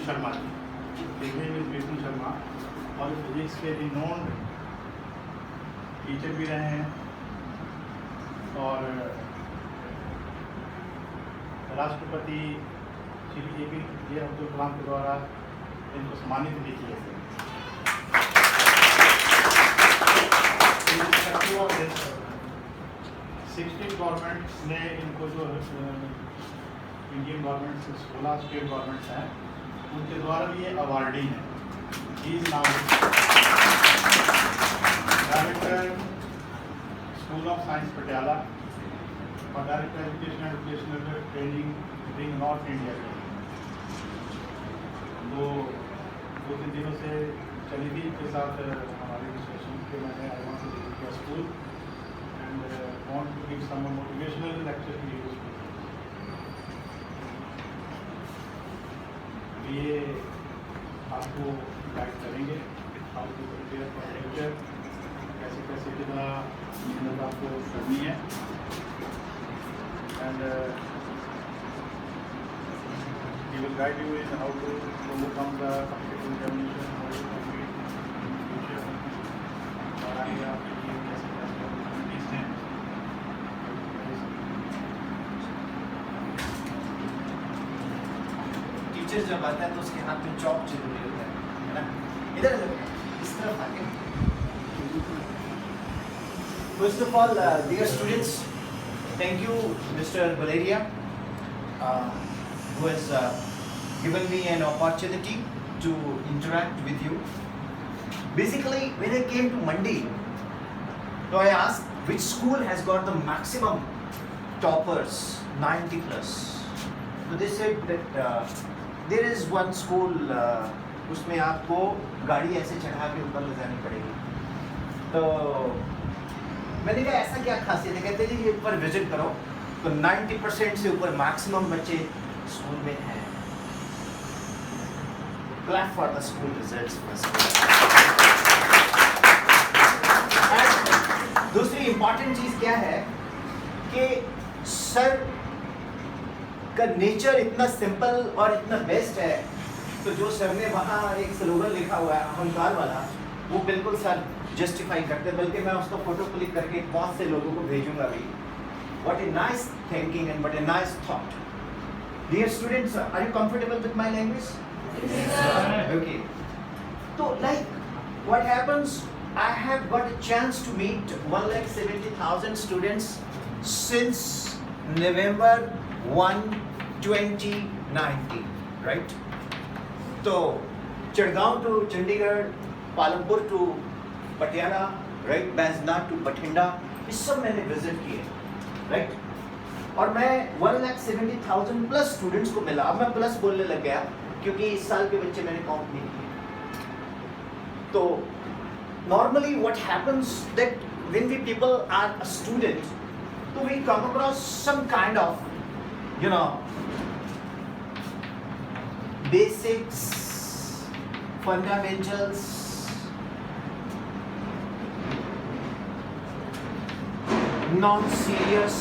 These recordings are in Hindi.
शर्मा जी, देखिए मिस विष्णु शर्मा, और फिजिक्स के रिनोन्ड टीचर भी रहे हैं और राष्ट्रपति श्री APJ अब्दुल कलाम के द्वारा इनको सम्मानित भी किए थे। 16 गवर्नमेंट्स ने इनको जो इंडियन गवर्नमेंट 16 स्टेट गवर्नमेंट्स हैं उनके द्वारा भी ये अवार्डी हैं। He is now director school of science Patiala और director education and vocational training wing north India के। वो 2-3 दिनों से चली थी के साथ हमारे डिस्कशन के मैंने I want to visit your school and want to give some motivational lecture to you. ये आपको गाइड करेंगे how to prepare for lecture, कैसे कैसे कितना मेहनत आपको करनी है and he will guide you in how to overcome the competitive examination, how to compete in future और आगे आपके लिए कैसे कैसे opportunities हैं। टीचर जब आता है तो उसके हाथ में चॉक जरूरी होता है ना। इधर इस तरफ आके। First of all, dear students, thank you, Mr. Valeria, who has given me an opportunity to interact with you. Basically, when I came to Mandi, so I asked which school has got the maximum toppers, 90 plus. So they said that there is one school, उसमें आपको गाड़ी ऐसे चढ़ा के ऊपर ले जानी पड़ेगी। तो मैंने कहा ऐसा क्या खासियत है? कहते जी ये ऊपर विजिट करो तो 90% से ऊपर मैक्सिमम बच्चे स्कूल में हैं। Clap for the school results first. दूसरी इम्पॉर्टेंट चीज क्या है कि सर का नेचर इतना सिंपल और इतना बेस्ट है, तो जो सर ने वहाँ एक स्लोगन लिखा हुआ है अहंकार वाला, वो बिल्कुल सर जस्टिफाई करते हैं, बल्कि मैं उसका फोटो क्लिक करके बहुत से लोगों को भेजूंगा भी। What a nice thinking and what a nice thought. Dear students, are you comfortable with my language? Yes, sir. Okay. So like what happens, I have got a chance to meet 1,70,000 students since November 1, 2019, right? So Chadgaon to Chandigarh, Palampur to Patiala, right? Bansnath to Bathinda, इस सब मैंने विजिट किए, राइट? और मैं 1,70,000 प्लस स्टूडेंट्स को मिला। अब मैं प्लस बोलने लग गया क्योंकि इस साल के बच्चे मैंने काउंट नहीं किए। तो normally what happens that when we people are a student, तो we come across some kind of you know basics, fundamentals, non-serious,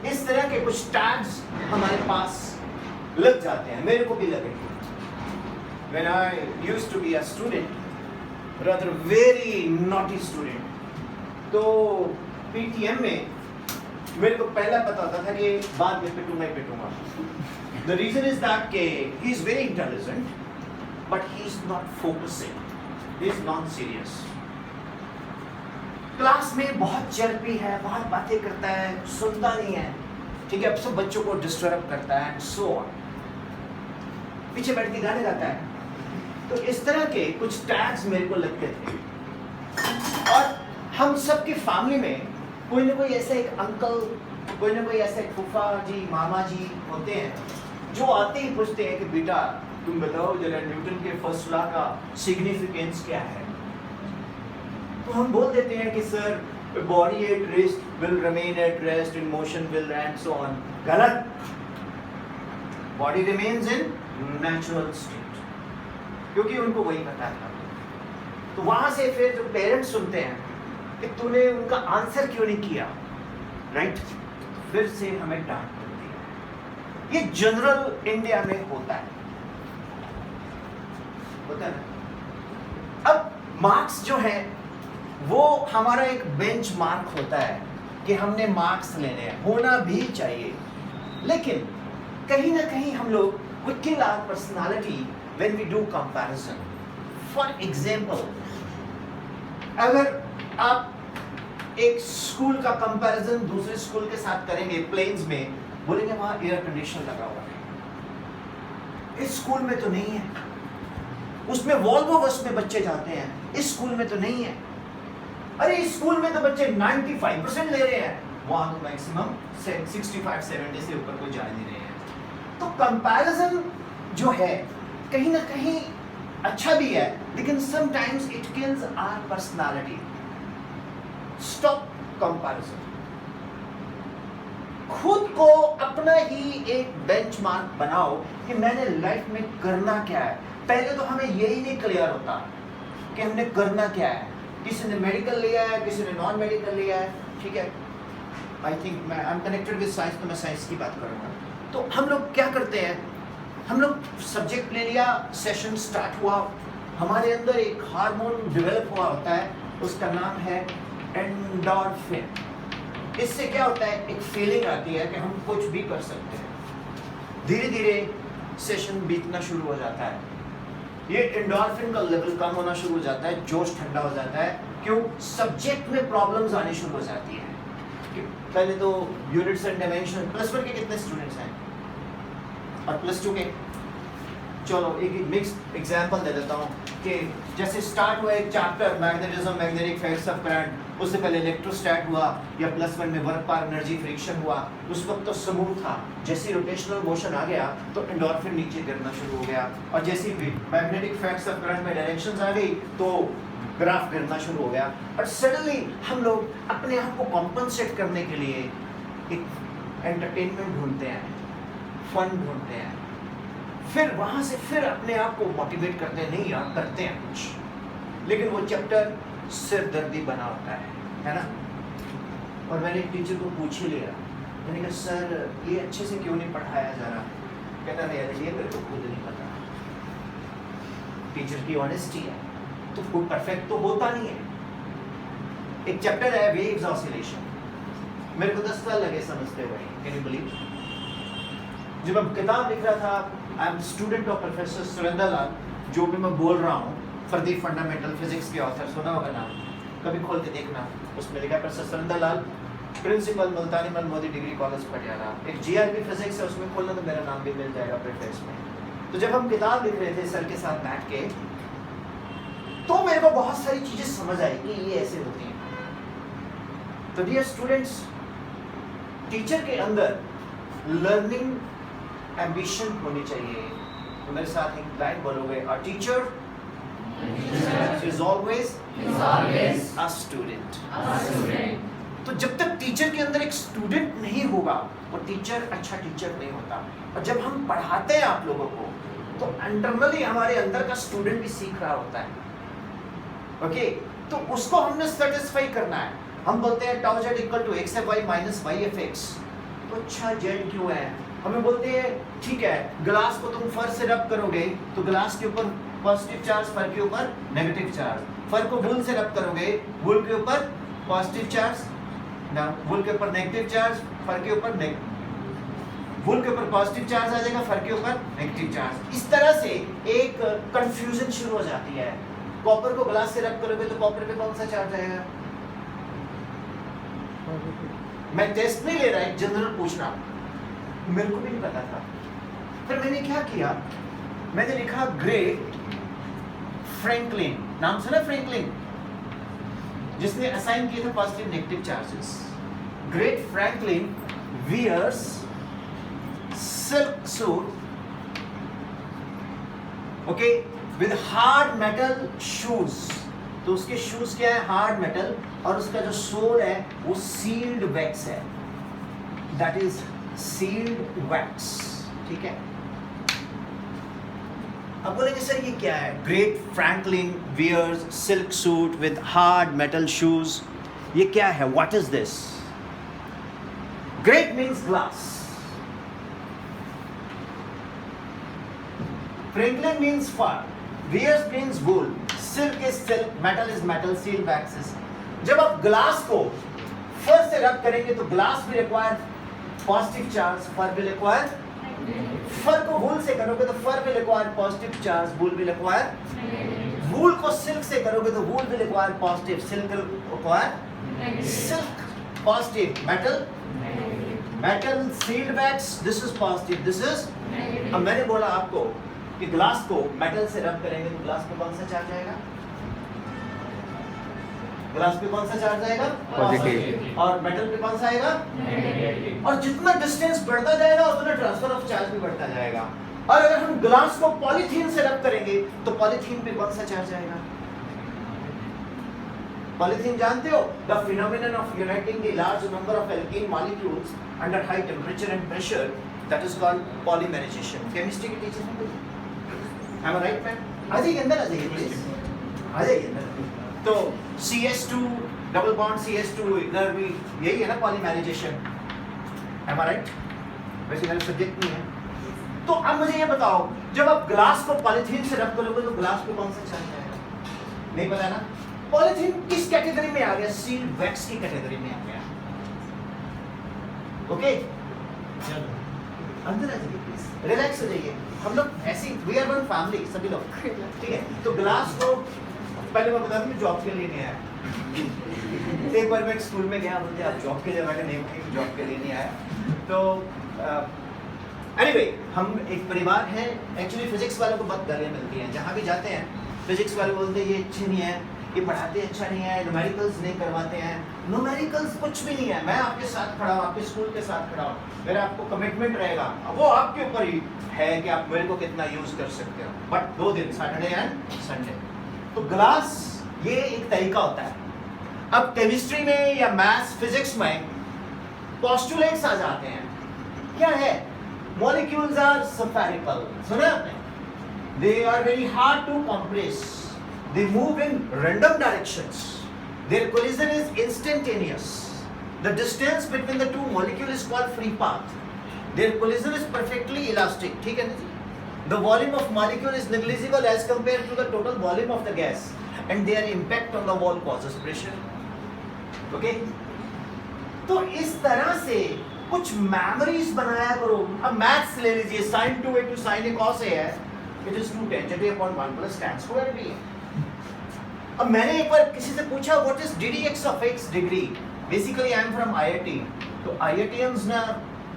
इस तरह के कुछ टैग्स हमारे पास लग जाते हैं, मेरे को भी लगे। When I used to be a student, rather very naughty student, तो PTM में मेरे को पहला पता होता था कि बाद में पिटूंगा ही पिटूंगा। The reason is that कि he is very intelligent, but he is not focusing. He is non-serious. Class में बहुत चर्पी है, बहुत बातें करता है, सुनता नहीं है, ठीक है, अब सब बच्चों को डिस्टर्ब करता है, सो ऑन, पीछे बैठ के गाने गाता है। तो इस तरह के कुछ टैग्स मेरे को लगते थे। और हम सबकी फैमिली में कोई ना कोई ऐसा एक अंकल, कोई ना कोई ऐसा एक फूफा जी, मामा जी होते हैं जो आते ही पूछते हैं कि बेटा तुम बताओ जरा न्यूटन के फर्स्ट लॉ का सिग्निफिकेंस क्या है। तो हम बोल देते हैं कि sir body at rest will remain at rest in motion will and so on. गलत, body remains in natural state, क्योंकि उनको वही पता था। तो वहां से फिर जो पेरेंट्स सुनते हैं कि तूने उनका आंसर क्यों नहीं किया, राइट? फिर से हमें डांट पड़ती है। ये जनरल इंडिया में होता है ना। अब मार्क्स जो है वो हमारा एक बेंच मार्क होता है कि हमने मार्क्स लेने हैं, होना भी चाहिए, लेकिन कहीं ना कहीं हम लोग we kill our personality when we do comparison. For example, अगर आप एक स्कूल का कंपैरिजन दूसरे स्कूल के साथ करेंगे, प्लेन्स में बोलेंगे वहां एयर कंडीशन लगा हुआ है, इस स्कूल में तो नहीं है, उसमें वॉल्वो बस में बच्चे जाते हैं, इस स्कूल में तो नहीं है, अरे इस स्कूल में तो बच्चे 95% ले रहे हैं, वहां तो मैक्सिमम 65-70 से ऊपर कोई जा नहीं रहे हैं। तो कंपैरिजन जो है कहीं ना कहीं अच्छा भी है, लेकिन sometimes it kills our personality. Stop comparison. खुद को अपना ही एक बेंचमार्क बनाओ कि मैंने लाइफ में करना क्या है। पहले तो हमें यही नहीं क्लियर होता कि हमने करना क्या है। किसी ने मेडिकल लिया है, किसी ने नॉन मेडिकल लिया है, ठीक है। आई थिंक मैं I am connected with science, तो मैं साइंस की बात करूँगा। तो हम लोग क्या करते हैं, हम लोग सब्जेक्ट ले लिया, सेशन स्टार्ट हुआ, हमारे अंदर एक हार्मोन डेवलप हुआ होता है, उसका नाम है एंडोर्फिन। इससे क्या होता है, एक फीलिंग आती है कि हम कुछ भी कर सकते हैं। धीरे धीरे सेशन बीतना शुरू हो जाता है, ये एंडोर्फिन का लेवल कम होना शुरू हो जाता है, जोश ठंडा हो जाता है। क्यों? सब्जेक्ट में प्रॉब्लम्स आनी शुरू हो जाती है। पहले तो यूनिट्स एंड डायमेंशन, प्लस 1 के कितने स्टूडेंट्स हैं और प्लस 2 के? चलो एक मिक्स एग्जांपल दे देता हूँ कि जैसे स्टार्ट हुआ एक chapter magnetism, magnetic effects of current, उससे पहले इलेक्ट्रोस्टैट हुआ या प्लस 1 में वर्क पावर एनर्जी फ्रिक्शन हुआ, उस वक्त तो समूह था। जैसे रोटेशनल मोशन आ गया तो एंडोर्फिन नीचे गिरना शुरू हो गया, और जैसे मैग्नेटिक इफेक्ट्स ऑफ करंट में डायरेक्शंस आ गई तो ग्राफ गिरना शुरू हो गया। और सडनली हम लोग अपने आप को कॉम्पनसेट करने के लिए एक एंटरटेनमेंट ढूंढते हैं, फन ढूंढते हैं, फिर वहां से फिर अपने आप को मोटिवेट करते हैं, नहीं यार करते हैं कुछ। लेकिन वो चैप्टर सिरदर्दी बना होता है ना। और मैंने एक टीचर को पूछ ही लिया, मैंने कहा सर ये अच्छे से क्यों नहीं पढ़ाया जा रहा? कहता नहीं यार ये मेरे को खुद नहीं पता। टीचर की ऑनेस्टी है, तो खुद परफेक्ट तो होता नहीं है। एक चैप्टर है वेव्स ऑसिलेशन, मेरे को 10 साल लगे समझते हुए, कैन यू बिलीव? जब मैं किताब लिख रहा था, I am student of professor Surendra Lal, जो भी मैं बोल रहा हूँ, फॉर दी फंडामेंटल फिजिक्स के ऑथर, सुना होगा नाम, कभी खोल के देखना, उसमें लिखा professor Surendra Lal, principal Multani Mal Modi degree college Patiala. एक जीआरपी फिजिक्स है, उसमें खोलना तो मेरा नाम भी मिल जाएगा प्रीफेस में। तो जब हम किताब लिख रहे थे सर के साथ बैठ के, तो मेरे को बहुत सारी चीजें समझ आई कि ये ऐसे होती हैं। तो डियर स्टूडेंट्स, टीचर के अंदर लर्निंग एम्बिशन होनी चाहिए। तो मेरे साथ एक लाइन बोलोगे, a teacher is always a student. तो जब तक टीचर के अंदर एक स्टूडेंट नहीं होगा, वो टीचर अच्छा टीचर नहीं होता। और जब हम पढ़ाते हैं आप लोगों को, तो इंटरनली हमारे अंदर का स्टूडेंट भी सीख रहा होता है। ओके, तो उसको हमने सेटिस्फाई करना है। हम बोलते हैं tau Z equal to X F Y minus Y F X, तो अच्छा जेड क्यों है? हमें बोलते हैं ठीक है, ग्लास को तुम फर से रब करोगे तो ग्लास के ऊपर पॉजिटिव चार्ज, फर के ऊपर नेगेटिव चार्ज। फर को वुल से रब करोगे, वुल के ऊपर पॉजिटिव चार्ज, ना वुल के ऊपर नेगेटिव चार्ज, फर के ऊपर वुल के ऊपर पॉजिटिव चार्ज आ जाएगा, फर के ऊपर नेगेटिव चार्ज। इस तरह से एक कंफ्यूजन शुरू हो जाती है। कॉपर को ग्लास से रब करोगे तो कॉपर पे कौन सा चार्ज आएगा? मैं टेस्ट नहीं ले रहा, एक जनरल पूछना, मेरे को भी नहीं पता था। फिर मैंने क्या किया, मैंने लिखा ग्रेट फ्रैंकलिन। नाम सुना फ्रैंकलिन, जिसने असाइन किए थे positive negative charges. Great Franklin wears silk suit, okay, with hard metal shoes. तो उसके शूज क्या है? हार्ड मेटल, और उसका जो सोल है वो सील्ड वैक्स है, दैट इज सील्ड वैक्स, ठीक है। अब बोलेंगे सर ये क्या है? Great Franklin wears silk suit with hard metal shoes, ये क्या है? What is this? Great means glass. Franklin means fur. Wears means wool. Silk is silk. Metal is metal. Seal wax is. जब आप ग्लास को फर से रब करेंगे तो ग्लास भी रिक्वायर पॉजिटिव चार्ज, फर भी रिक्वायर, फर को वूल से करोगे तो फर भी रिक्वायर पॉजिटिव चार्ज, वूल भी रिक्वायर, वूल को सिल्क से करोगे तो वूल भी require positive, silk require silk positive, metal metal, sealed wax this is positive, this is. अब मैंने बोला आपको कि ग्लास को मेटल से रब करेंगे तो ग्लास पे कौन सा चार्ज आएगा? ग्लास पे कौन सा चार्ज आएगा? पॉजिटिव। और मेटल पे कौन सा आएगा? नेगेटिव। और जितना डिस्टेंस बढ़ता जाएगा उतना ट्रांसफर ऑफ चार्ज भी बढ़ता जाएगा। और अगर हम ग्लास को पॉलीथीन से रब करेंगे तो पॉलीथीन पे कौन सा चार्ज आएगा? पॉलीथीन जानते हो? The phenomenon of uniting the large number of alkene molecules under high temperature and pressure, that is called polymerisation. Chemistry के टीचर हैं? Am I right, man? आ जाइए अंदर, आ जाइए प्लीज, आ जाइए अंदर। तो CH2 डबल बॉन्ड CH2 इधर भी यही है ना पॉलीमराइजेशन। Am I right? वैसे मेरा सब्जेक्ट नहीं है। तो अब मुझे ये बताओ, जब आप ग्लास को पॉलीथीन से रब करोगे तो ग्लास पे कौन सा चार्ज आएगा? नहीं पता ना? पॉलीथीन किस कैटेगरी में आ गया? सील्ड वैक्स की कैटेगरी में आ गया। ओके, अंदर आ जाइए प्लीज, रिलैक्स हो जाइए। हम लोग ऐसी वी आर वन फैमिली, सभी लोग, ठीक है? तो ग्लास को पहले मैं बता दूं, जॉब के लिए नहीं आया। एक बार मैं एक स्कूल में गया, बोलते आप जॉब के लिए, मैंने नहीं, जॉब के लिए नहीं आया। तो एनीवे हम एक परिवार है। एक्चुअली फिजिक्स वालों को बहुत गालियाँ मिलती हैं, जहाँ भी जाते हैं फिजिक्स वाले बोलते हैं ये अच्छे नहीं है, ये पढ़ाते अच्छा नहीं है, न्यूमेरिकल्स नहीं करवाते हैं। न्यूमेरिकल्स कुछ भी नहीं है, मैं आपके साथ खड़ा हूँ, आपके स्कूल के साथ खड़ा हूँ, मेरा आपको कमिटमेंट रहेगा, वो आपके ऊपर ही है कि आप मेरे को कितना यूज कर सकते हो। बट 2 दिन, सैटरडे एंड संडे। तो ग्लास ये एक तरीका होता है। अब केमिस्ट्री में या मैथ्स फिजिक्स में पोस्टुलेट्स आ जाते हैं। क्या है? मॉलिक्यूल्स आर स्फेरिकल, सुना आपने? They are very hard to compress, they move in random directions, their collision is instantaneous, the distance between the two molecules is called free path, their collision is perfectly elastic, ठीक है ना जी? The volume of molecule is negligible as compared to the total volume of the gas, and their impact on the wall causes pressure. Okay? तो इस तरह से कुछ मेमोरीज बनाया करो। अब मैथ्स ले लीजिए, sin 2a to sin a cos a है, it is 2 tan a upon 1 plus tan square b है। अब मैंने एक बार किसी से पूछा what is ddx of x degree. Basically I am from IIT, तो IITians ना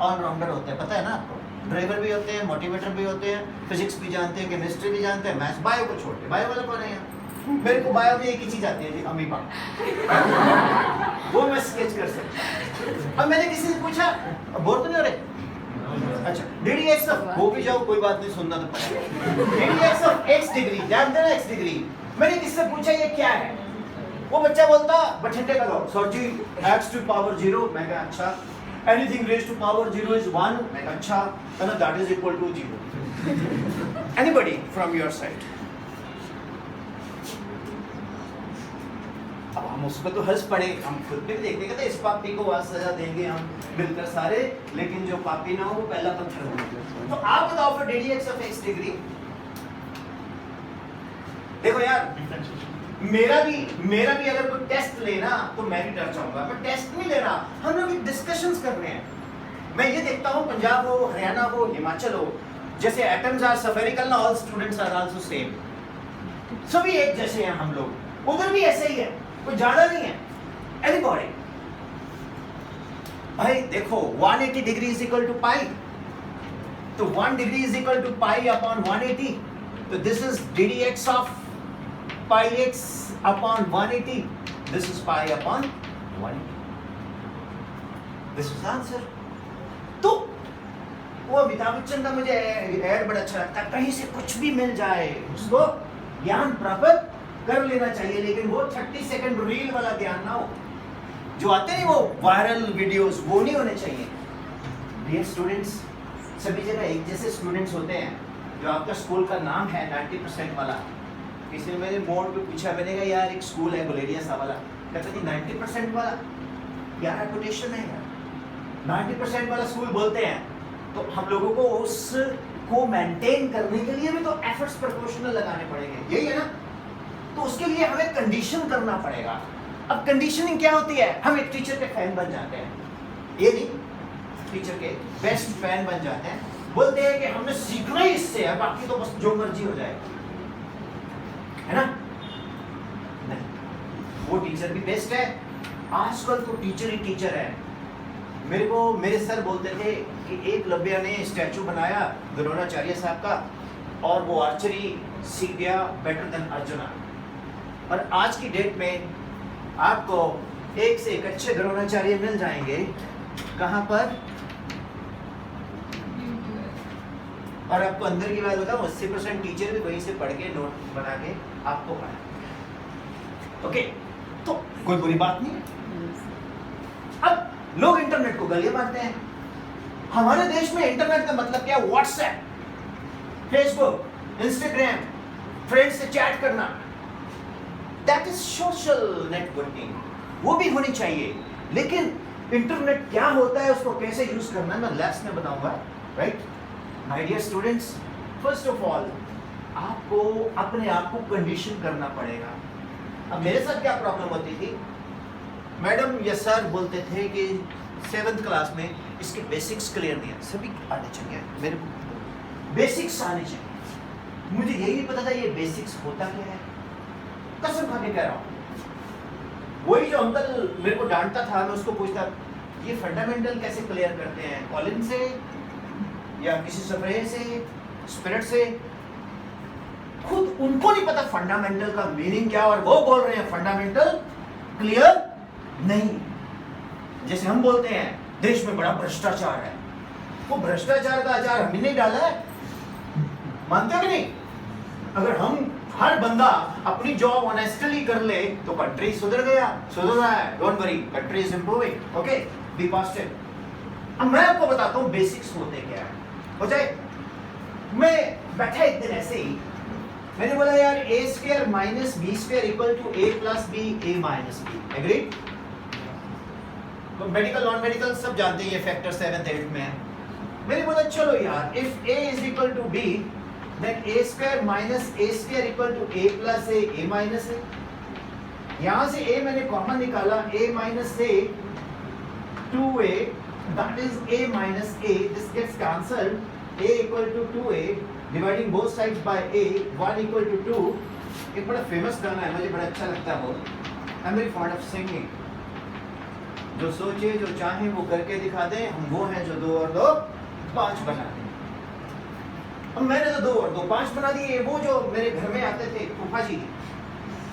ऑलराउंडर होते हैं, पता है ना आपको? ड्राइवर भी होते हैं, मोटिवेटर भी होते हैं, फिजिक्स भी जानते हैं, केमिस्ट्री भी जानते हैं, मैथ्स, बायो को छोड़ के। बायो वाला कौन है यहाँ? मेरे को बायो में एक ही चीज आती है जी, अमीबा। वो मैं स्केच कर सकता हूँ। अब मैंने किसी से पूछा, बोर तो नहीं हो रहे? अच्छा, ddx of, वो भी जाओ, कोई बात नहीं, सुनना तो पड़ेगा। ddx of x डिग्री, जानते हैं ना x डिग्री? मैंने किससे पूछा ये क्या है? वो बच्चा बोलता बठिंडे का law, sir ji x to power 0। मैं कहा अच्छा, anything raised to power 0 is 1। मैं कहा अच्छा, then that is equal to 0। Anybody from your side? अब हम उस पर तो हंस पड़े, हम खुद भी देखते कहते इस पापी को आज सजा देंगे हम मिलकर सारे, लेकिन जो पापी ना हो वो पहला पत्थर हो। तो आप बताओ फिर ddx of x डिग्री। देखो यार, मेरा भी अगर कोई टेस्ट लेना तो मैं भी डर जाऊंगा। मैं टेस्ट नहीं लेना, हम लोग डिस्कशंस कर रहे हैं। मैं ये देखता हूँ पंजाब हो, हरियाणा हो, हिमाचल हो, जैसे एटम्स आर स्फेरिकल ना, all students are also same, सभी एक जैसे हैं हम लोग। उधर भी ऐसे ही है, कोई ज्यादा नहीं है, एनीबॉडी। भाई देखो 180 degree is equal to pi, तो 1 degree is equal to pi upon 180, तो this is ddx of pi x upon 180, this is pi upon 180, this is answer। तो वो अमिताभ बच्चन का मुझे ऐड बड़ा अच्छा लगता है, कहीं से कुछ भी मिल जाए उसको ज्ञान प्राप्त कर लेना चाहिए, लेकिन वो 30 सेकंड रील वाला ज्ञान ना हो, जो आते नहीं वो वायरल वीडियोस, वो नहीं होने चाहिए। डियर स्टूडेंट्स, सभी जगह एक जैसे स्टूडेंट्स होते हैं। जो आपका स्कूल का नाम है 90% वाला, किसी ने मेरे मोड़ पे पूछा, मैंने कहा यार एक स्कूल है गुलेरिया सा वाला, कहता जी 90% वाला क्या रेपुटेशन है यार, 90% वाला स्कूल बोलते हैं, तो हम लोगों को उसको मेंटेन करने के लिए भी तो एफर्ट्स प्रोपोर्शनल लगाने पड़ेंगे, यही है ना। तो उसके लिए हमें कंडीशन करना पड़ेगा। अब कंडीशनिंग क्या होती है? हम एक टीचर के फैन बन जाते हैं, ये नहीं, टीचर के बेस्ट फैन बन जाते हैं, बोलते हैं कि हमने सीखना ही इससे है, बाकी तो बस जो मर्जी हो जाए, है ना। नहीं, वो टीचर भी बेस्ट है। आजकल तो टीचर ही टीचर है। मेरे सर बोलते थे कि एकलव्य ने स्टैचू बनाया द्रोणाचार्य साहब का और वो आर्चरी सीख गया बेटर देन अर्जुना। और आज की डेट में आपको एक से एक अच्छे द्रोणाचार्य मिल जाएंगे। कहां पर? और आपको अंदर की बात बताऊं, 80% टीचर भी वहीं से पढ़ के नोट बना के आपको पढ़ा। ओके, तो कोई बुरी बात नहीं है। अब लोग इंटरनेट को गलियां मारते हैं। हमारे देश में इंटरनेट का मतलब क्या? व्हाट्सएप, फेसबुक, इंस्टाग्राम, फ्रेंड्स से चैट करना, दैट इज सोशल नेटवर्किंग, वो भी होनी चाहिए। लेकिन इंटरनेट क्या होता है, उसको कैसे यूज करना है, मैं लैब्स में बताऊंगा, right. My dear students, first of all आपको अपने आप को कंडीशन करना पड़ेगा। अब मेरे साथ क्या प्रॉब्लम होती थी, मैडम या सर बोलते थे कि 7th क्लास में इसके बेसिक्स क्लियर नहीं है। सभी आने चाहिए, मेरे बेसिक्स आने चाहिए। मुझे यही नहीं पता था ये बेसिक्स होता क्या है, कसम खा के कह रहा हूँ। वही जो अंकल मेरे को डांटता था, मैं उसको पूछता ये फंडामेंटल कैसे क्लियर करते हैं, कॉलिन से या किसी स्प्रे से, स्पिरिट से। खुद उनको नहीं पता फंडामेंटल का मीनिंग क्या, और वो बोल रहे हैं फंडामेंटल क्लियर नहीं। जैसे हम बोलते हैं देश में बड़ा भ्रष्टाचार है, वो भ्रष्टाचार का आचार हमने नहीं डाला है, मानते हो कि नहीं? अगर हम हर बंदा अपनी जॉब ऑनेस्टली कर ले तो कंट्री सुधर रहा है। Don't worry, country is improving. Okay, be positive. अब मैं आपको बताता हूं बेसिक्स होते क्या है, हो जाए। मैं बैठा एक दिन ऐसे ही, मैंने बोला यार a² - b² = a + b a - b, agree? तो मेडिकल नॉन मेडिकल सब जानते हैं, ये फैक्टर 7th 8th में है। मैंने बोला चलो यार, if a = b then a² - a² = a + a - a। यहां से a मैंने कॉमन निकाला, a - a 2a, that is a - a, this gets cancelled, a = 2a, dividing both sides by a, 1 = 2। एक बड़ा फेमस गाना है, मुझे बड़ा अच्छा लगता है वो, I am very fond of singing. जो सोचे जो चाहे वो करके दिखा दे, हम वो हैं जो 2 और 2 5 बना दें। अब मैंने तो 2 और 2 5 बना दिए। वो जो मेरे घर में आते थे फूफा जी,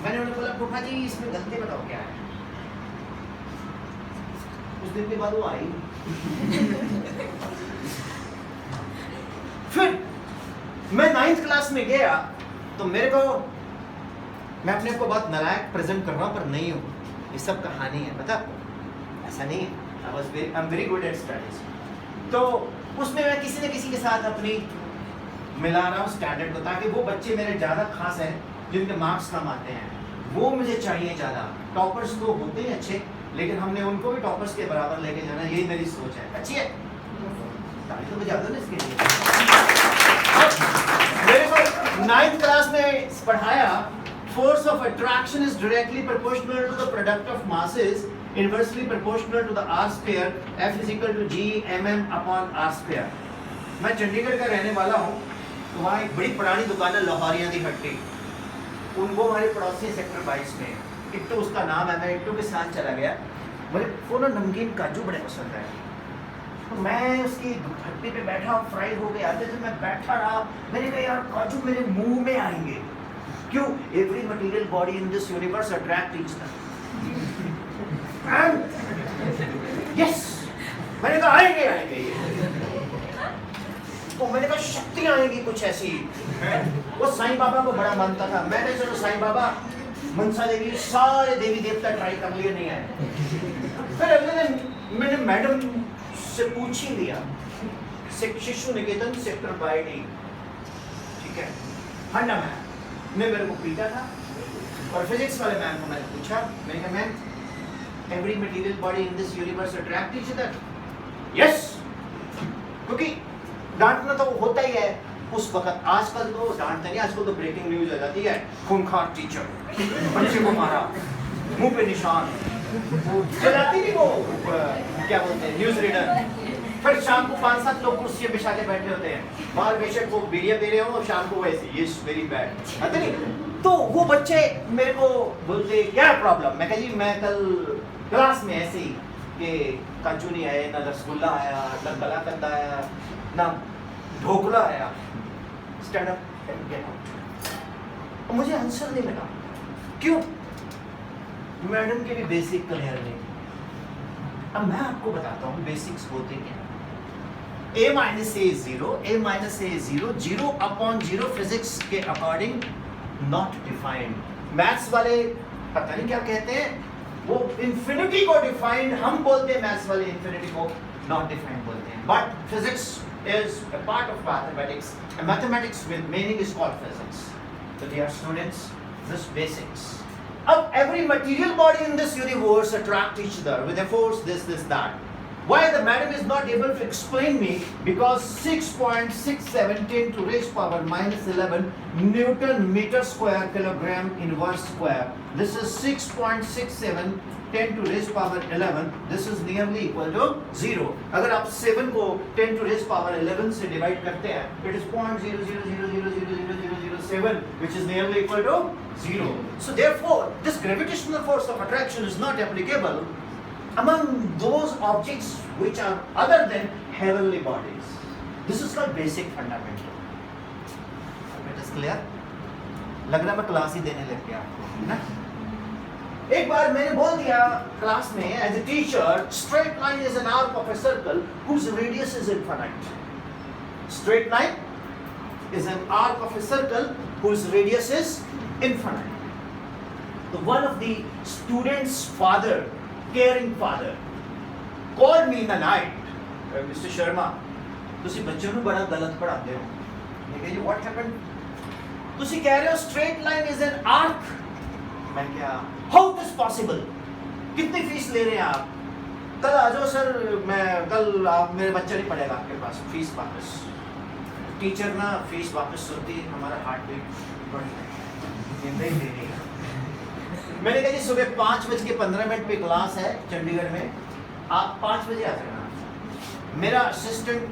मैंने उन्हें बोला फूफा जी इसमें गलती बताओ क्या है। उस दिन के बाद वो आई। फिर मैं 9th क्लास में गया तो मेरे को, मैं अपने को बहुत नालायक प्रेजेंट कर रहा हूँ पर नहीं हूँ, ये सब कहानी है, पता आपको, ऐसा नहीं है। I am very good at studies. तो उसमें मैं किसी न किसी के साथ अपनी मिला रहा हूँ स्टैंडर्ड को, ताकि वो बच्चे मेरे ज़्यादा खास हैं जिनके मार्क्स कम आते हैं, वो मुझे चाहिए ज़्यादा। टॉपर्स तो होते हैं अच्छे, लेकिन हमने उनको भी टॉपर्स के बराबर लेके जाना, यही मेरी सोच है। अच्छी है, ताली तो बजा दो ना इसके लिए। मेरे को 9th क्लास में पढ़ाया, force of attraction is directly proportional to the product of masses, inversely proportional to the r², F = g mm/r²। मैं चंडीगढ़ का रहने वाला हूँ, तो वहाँ एक बड़ी पुरानी दुकान है लाहौरियां दी हट्टी, उनको हमारे पड़ोसी सेक्टर 22 में, इट्टू उसका नाम है। मैं इट्टू के साथ चला गया, मुझे वो ना नमकीन काजू बड़े पसंद है, तो मैं उसकी हट्टी पे बैठा, फ्राई हो गए आते थे, मैं बैठा रहा। मैंने कहा यार काजू मेरे मुंह में आएंगे, क्यों? Every material body in this universe attract each other. Yes, मैंने कहा आएंगे ये, तो मैंने कहा शक्तियां आएंगी कुछ ऐसी। वो साईं बाबा को बड़ा मानता था, मैंने चलो साईं बाबा, मनसा देवी, सारे देवी देवता ट्राई कर लिए, नहीं आए। फिर अगले दिन मैंने मैडम से पूछ ही लिया, शिशु निकेतन सेक्टर 22, ठीक है, हंडा मैम ने मेरे को पीटा था। और फिजिक्स वाले मैम को मैंने पूछा, मैंने कहा ma'am every material body in this universe attract each other, yes, क्योंकि डांटना तो होता ही है उस वक्त। आजकल तो डांटते नहीं, आजकल तो ब्रेकिंग न्यूज आ जाती है, खूंखार टीचर, बच्चे को मारा, मुंह पे निशान, चलाती नहीं वो क्या बोलते हैं न्यूज रीडर। फिर शाम को 5-7 लोग कुर्सी बिछा के बैठे होते हैं, बाहर बेशक वो बीड़ियां दे रहे हो और शाम को वैसे ये वेरी बैड आते नहीं। तो वो बच्चे मेरे को बोलते क्या प्रॉब्लम, मैं कहा जी मैं कल क्लास में ऐसे ही कि काजू नहीं आए, ना रसगुल्ला आया, ना कलाकंद आया, ना ढोकला आया, stand up and get out. मुझे आंसर नहीं मिला, क्यों? मैडम के भी बेसिक क्लियर नहीं। अब मैं आपको बताता हूँ बेसिक्स होते क्या। a minus A zero, a minus A zero, 0/0 physics के अकॉर्डिंग नॉट डिफाइंड। मैथ्स वाले पता नहीं क्या कहते हैं, वो इंफिनिटी को डिफाइंड हम बोलते हैं, मैथ्स वाले इंफिनिटी को नॉट डिफाइंड बोलते हैं। But physics is a part of mathematics, and mathematics with meaning is called physics. So dear students, this basics. Of every material body in this universe attract each other with a force, this, that. Why the madam is not able to explain me? Because 6.67 10 to raise power minus 11 Newton meter square kilogram inverse square. This is 6.67 10 to raise power 11. This is nearly equal to 0. अगर आप 7 को 10 to raise power 11 से डिवाइड करते हैं, it is 0.00000007, which is nearly equal to 0. So therefore, this gravitational force of attraction is not applicable among those objects which are other than heavenly bodies. This is called basic fundamental. It is clear? लग रहा मैं क्लास ही देने लग गया आपको, ना? एक बार मैंने बोल दिया क्लास में, as a teacher, straight line is an arc of a circle whose radius is infinite. Straight line is an arc of a circle whose radius is infinite. So one of the students' father, caring father, called me in the night, Mr. Sharma, ਤੁਸੀਂ ਬੱਚਿਆਂ ਨੂੰ ਬੜਾ ਗਲਤ ਪੜ੍ਹਾਉਂਦੇ ਹੋ। मैं कहा, what happened? ਤੁਸੀਂ ਕਹਿ ਰਹੇ ਹੋ straight line is an arc। मैं क्या, how it is possible? कितनी फीस ले रहे हैं आप? कल आ जाओ सर, मैं कल आप मेरे बच्चा नहीं पढ़ेगा आपके पास, फीस वापस। टीचर ना फीस वापस सुनती हमारा हार्ट बीट बढ़ जाएगा, नहीं दे रही है। मैंने कहा जी सुबह 5:15 पे क्लास है चंडीगढ़ में, आप 5 बजे आ जाना। मेरा असिस्टेंट,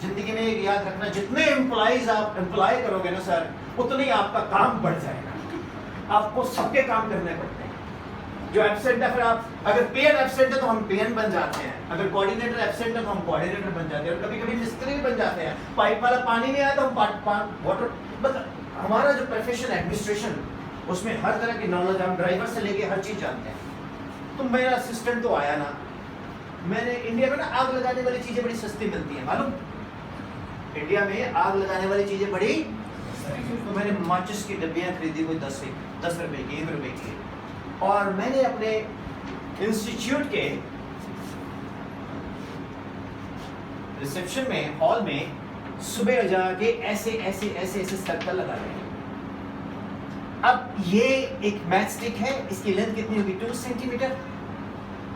जिंदगी में याद रखना, जितने एम्प्लॉइज आप एम्प्लॉय करोगे ना सर, उतने ही आपका काम बढ़ जाएगा। आपको सबके काम करने पड़ते हैं। जो एब्सेंट है, फिर आप अगर पेन एब्सेंट है तो हम पेन बन जाते हैं, अगर कोऑर्डिनेटर एब्सेंट है तो हम कोऑर्डिनेटर बन जाते हैं, और कभी कभी मिस्त्री भी बन जाते हैं। पाइप वाला पानी नहीं आया तो हम वाटर, मतलब हमारा जो प्रोफेशन है एडमिनिस्ट्रेशन, उसमें हर तरह की नॉलेज, हम ड्राइवर से लेके हर चीज जानते हैं। तो मेरा असिस्टेंट तो आया ना, मैंने इंडिया में ना आग लगाने वाली चीजें बड़ी सस्ती मिलती हैं, मालूम? इंडिया में आग लगाने वाली चीजें बड़ी, तो मैंने माचिस की डब्बियाँ खरीदी, कोई 10 रुपए की, 1 रुपए की, और मैंने अपने इंस्टीट्यूट के रिसेप्शन में, हॉल में सुबह जाके ऐसे ऐसे ऐसे ऐसे सर्कल लगा रहे हैं। अब ये एक मैच स्टिक है, इसकी लेंथ कितनी होगी? 2 सेंटीमीटर।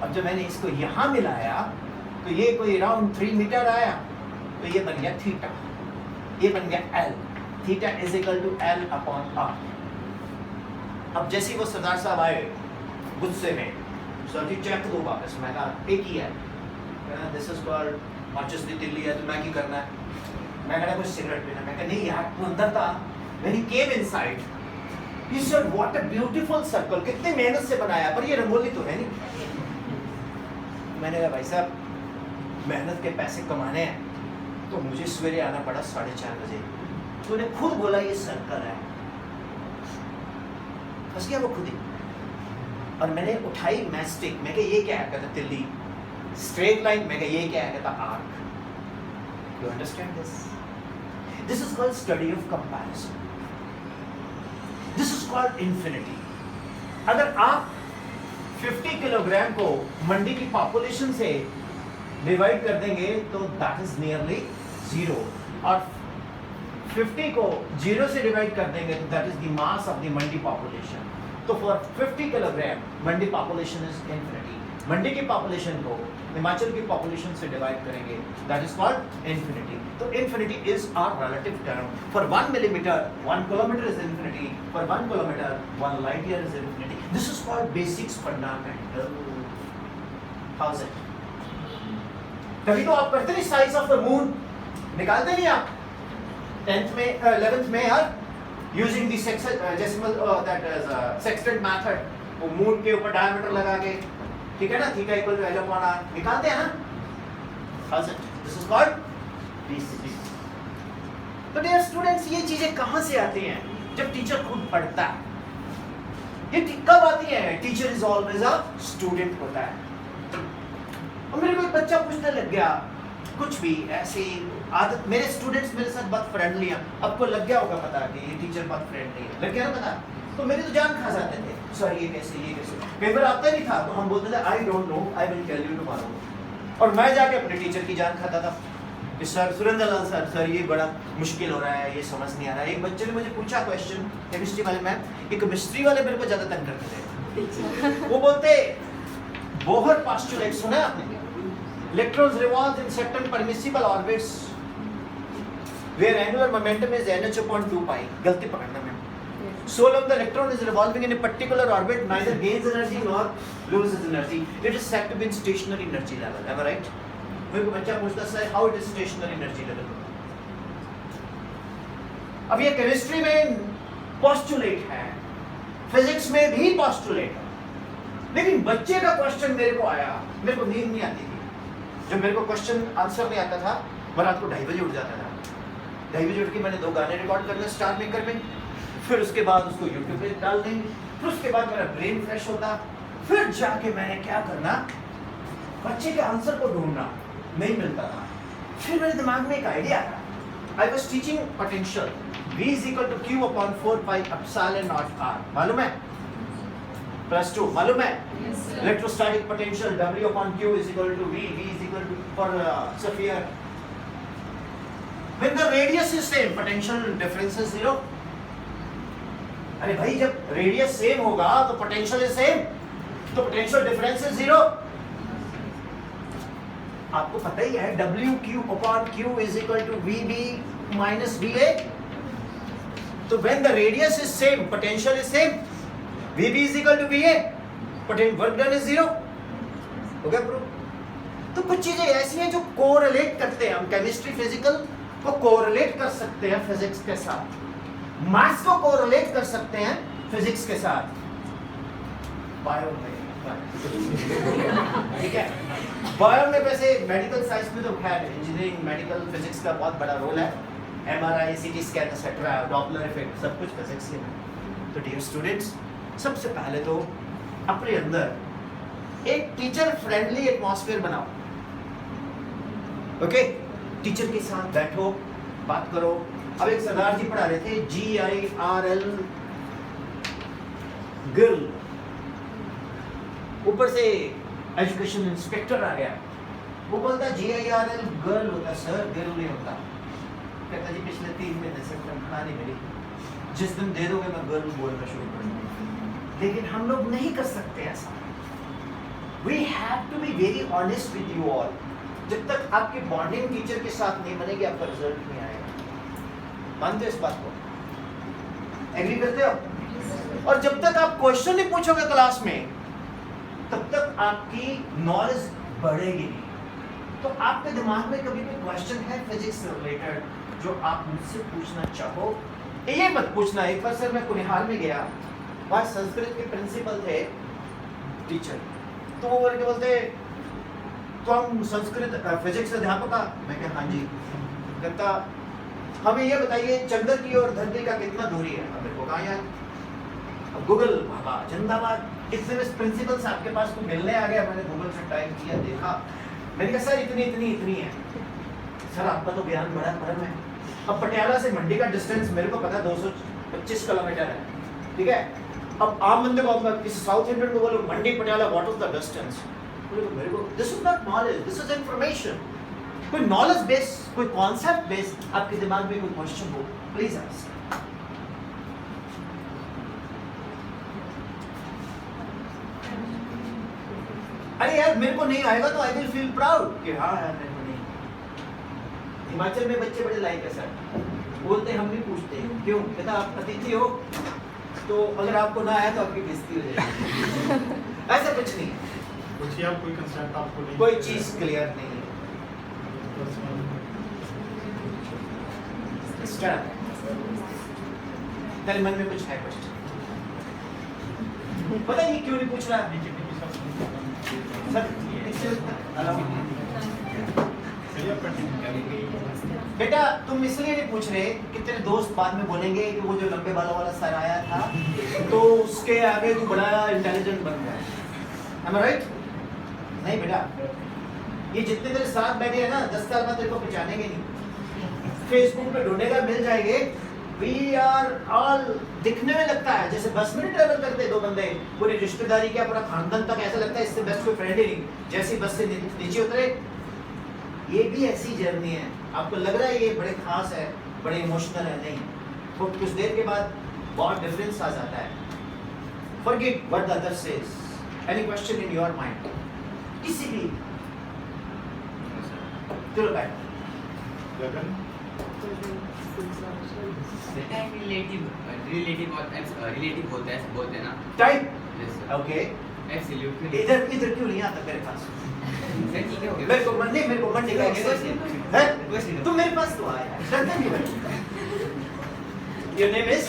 अब जब मैंने इसको यहाँ मिलाया तो ये कोई अराउंड 3 मीटर आया, तो ये बन गया थीटा, ये बन गया L. Theta is equal to L upon R. अब जैसे ही वो सरदार साहब आए गुस्से में, सर जी चेक दो वापस। मैं कहा एक ही है, दिस इज कॉल्ड माचिस दी दिल्ली है, तो मैं क्या करना है? मैं कहा कुछ सिगरेट पीना। मैं कहा नहीं यार, तू अंदर था। When he came inside, he said, what a beautiful circle, कितनी मेहनत से बनाया, पर ये रंगोली तो है नहीं। मैंने कहा भाई साहब, मेहनत के पैसे कमाने हैं तो मुझे सवेरे आना पड़ा 4:30 बजे। तूने खुद बोला ये सर्कल है, फंस गया वो खुद ही। और मैंने उठाई मैस्टिक, मैं कहा ये क्या है? कहता तिल्ली। स्ट्रेट लाइन, मैं कहा ये क्या है? कहता arc. You understand this? This is called study of comparison, this is called infinity. अगर आप 50 किलोग्राम को मंडी की पॉपुलेशन से डिवाइड कर देंगे तो दैट इज नियरली 0, और 50 को 0 से डिवाइड कर देंगे तो that is the mass of the Mandi population. तो for 50 kilogram Mandi population is infinity, Mandi की पॉपुलेशन को हिमाचल की पॉपुलेशन से डिवाइड करेंगे, दैट इज कॉल्ड इन्फिनिटी। तो infinity is our relative term. For 1 millimeter 1 kilometer is infinity, for 1 kilometer 1 light year is infinity. This is called basics fundamental. How's it? तभी तो आप करते नहीं साइज ऑफ द मून, निकालते नहीं आप 10th में 11th में यार, using the decimal that is sextant method, वो मून के ऊपर डायमीटर लगा के, ठीक है ना, theta equal to L upon r निकालते हैं ना। How's it? This is called basics. तो डियर स्टूडेंट्स, ये चीजें कहां से आती हैं? जब टीचर खुद पढ़ता है। ये कब आती है? Teacher is always a student होता है। और मेरे को एक बच्चा पूछने लग गया कुछ भी ऐसी आदत, मेरे स्टूडेंट्स मेरे साथ बहुत फ्रेंडली हैं, आपको लग गया होगा पता कि ये टीचर बहुत फ्रेंडली है, लग गया ना पता, तो मेरी तो जान खा जाते थे, सर ये कैसे पेपर आता नहीं था तो हम बोलते थे I don't know, I will tell you tomorrow, और मैं जाके अपने टीचर की जान खाता था कि सर सुरेंद्र लाल सर ये बड़ा मुश्किल हो रहा है, ये समझ नहीं आ रहा है। एक बच्चे ने मुझे पूछा क्वेश्चन, केमिस्ट्री वाले मैम, ये केमिस्ट्री वाले मेरे को ज्यादा तंग करते थे, वो बोलते बोहर पोस्टुलेट सुना है आपने? Electrons revolve in certain permissible orbits where angular momentum is nh upon 2 pi. गलती पकड़ना मैं। So long the electron is revolving in a particular orbit, neither gains energy nor loses energy. It is said to be in stationary energy level. Am I right? मेरे को बच्चा पूछता sir how it is stationary energy level? अब ये केमिस्ट्री में पोस्टुलेट है, फिजिक्स में भी पोस्टुलेट है, लेकिन बच्चे का क्वेश्चन मेरे को आया, मेरे को नींद नहीं आती थी। जब मेरे को क्वेश्चन आंसर नहीं आता था, मैं रात को 2:30 बजे उठ जाता था। 2:30 बजे उठ के मैंने 2 गाने रिकॉर्ड करने स्टार मेकर में, फिर उसके बाद उसको यूट्यूब पे डाल देंगे, फिर उसके बाद मेरा ब्रेन फ्रेश होता, फिर जाके मैंने क्या करना, बच्चे के आंसर को ढूंढना, नहीं मिलता था। फिर मेरे दिमाग में एक आइडिया आया, I was teaching potential, V is equal to Q upon 4 pi epsilon naught R, मालूम है? +2 मालूम है? Electrostatic potential W upon Q is equal to V is equal to for sphere. When the radius is same, potential difference is 0. अरे भाई जब रेडियस सेम होगा तो पोटेंशियल इज सेम, तो पोटेंशियल डिफरेंस इज 0। आपको पता ही है WQ upon Q is equal to VB minus VA. तो when the radius is same, potential is same, VB is equal to VA, potential work done is 0. हो गया प्रूफ? तो कुछ चीजें ऐसी हैं जो कोरिलेट करते हैं, हम केमिस्ट्री फिजिकल को कोरिलेट कर सकते हैं फिजिक्स के साथ, मैथ्स को कोरिलेट कर सकते हैं फिजिक्स के साथ, बायो में ठीक है। बायो में वैसे मेडिकल साइंस में तो खैर इंजीनियरिंग मेडिकल फिजिक्स का बहुत बड़ा रोल है, MRI CT scan etcetera, Doppler effect सब कुछ फिजिक्स से है। तो डियर स्टूडेंट्स, सबसे पहले तो अपने अंदर एक टीचर फ्रेंडली एटमॉस्फेयर बनाओ। ओके, टीचर के साथ बैठो, बात करो। अब एक सरदार जी पढ़ा रहे थे GIRL गर्ल, ऊपर से एजुकेशन इंस्पेक्टर आ गया, वो बोलता GIRL गर्ल होता सर, गर्ल नहीं होता। कहता जी पिछले 3 महीने से तनख्वाह नहीं मिली, जिस दिन दे दोगे मैं गर्ल बोलना शुरू कर दूंगा। लेकिन हम लोग नहीं कर सकते ऐसा। We have to be very honest with you all. जब तक आपकी बॉन्डिंग टीचर के साथ नहीं बनेगी, आपका रिजल्ट नहीं आएगा। मानते हो इस बात को? एग्री करते हो? और जब तक आप क्वेश्चन नहीं पूछोगे क्लास में, तब तक आपकी नॉलेज बढ़ेगी नहीं। तो आपके दिमाग में कभी भी क्वेश्चन है फिजिक्स से रिलेटेड जो आप मुझसे पूछना चाहो, ये मत पूछना। एक बार सर मैं कुनिहाल में गया, वहाँ संस्कृत के प्रिंसिपल थे टीचर, तो वो बोल के बोलते तो हम संस्कृत फिजिक्स अध्यापक, मैं क्या हाँ जी। कहता हमें ये बताइए चंद्र की और धरती का कितना दूरी है? मेरे को कहा यार गूगल बाबा जिंदाबाद, इतने में प्रिंसिपल साहब के पास तो मिलने आ गया। मैंने गूगल से टाइप किया, देखा, मैंने कहा सर इतनी है। सर आपका तो ज्ञान बड़ा परम है। अब पटियाला से मंडी का डिस्टेंस मेरे को पता 225 किलोमीटर है, ठीक है। अब आम बंदे को किसी साउथ इंडियन को बोलो Mandi Patiala what is the distance, मेरे को this is not knowledge, this is information. कोई नॉलेज बेस, कोई कॉन्सेप्ट बेस आपके दिमाग में कोई क्वेश्चन हो, प्लीज आस्क। अरे यार मेरे को नहीं आएगा तो आई विल फील प्राउड कि हाँ यार मेरे को नहीं। हिमाचल में बच्चे बड़े लाइक है सर, बोलते हम नहीं पूछते क्यों, कहता आप अतिथि हो तो अगर आपको ना आया तो आपकी बेइज्जती हो जाएगी। ऐसा कुछ नहीं है, पूछिए आप, कोई कंसेप्ट आपको नहीं, कोई चीज क्लियर नहीं है। तेरे मन में कुछ है क्वेश्चन? पता नहीं क्यों नहीं पूछ रहा बेटा, तुम इसलिए नहीं पूछ रहे कि तेरे दोस्त बाद में बोलेंगे कि वो जो लंबे बालों वाला सर आया था तो उसके आगे तू बड़ा इंटेलिजेंट बन गया। Am I right? नहीं बेटा, ये जितने तेरे साथ बैठे हैं ना 10 साल बाद तेरे को पहचानेंगे नहीं, फेसबुक पे ढूंढेगा मिल जाएंगे। We are all दिखने में लगता है जैसे बस में ट्रेवल करते दो बंदे, पूरी रिश्तेदारी क्या पूरा खानदान तक ऐसा लगता है इससे बेस्ट कोई फ्रेंड ही नहीं। जैसे बस से नीचे उतरे, ये भी ऐसी जर्नी है, आपको लग रहा है ये बड़े खास है, बड़े इमोशनल है, नहीं, तो कुछ देर के बाद बहुत डिफरेंस आ जाता है। Forget what the other says. Any question in your mind? किसी भी चलो बैठ। गगन टाइम रिलेटिव होता है बोलते हैं ना। Time yes sir. Okay, absolutely. इधर क्यों नहीं आता मेरे पास? सर ठीक है, मेरे को मन नहीं का है, तुम मेरे पास तो आया डरता क्यों है? Your name is?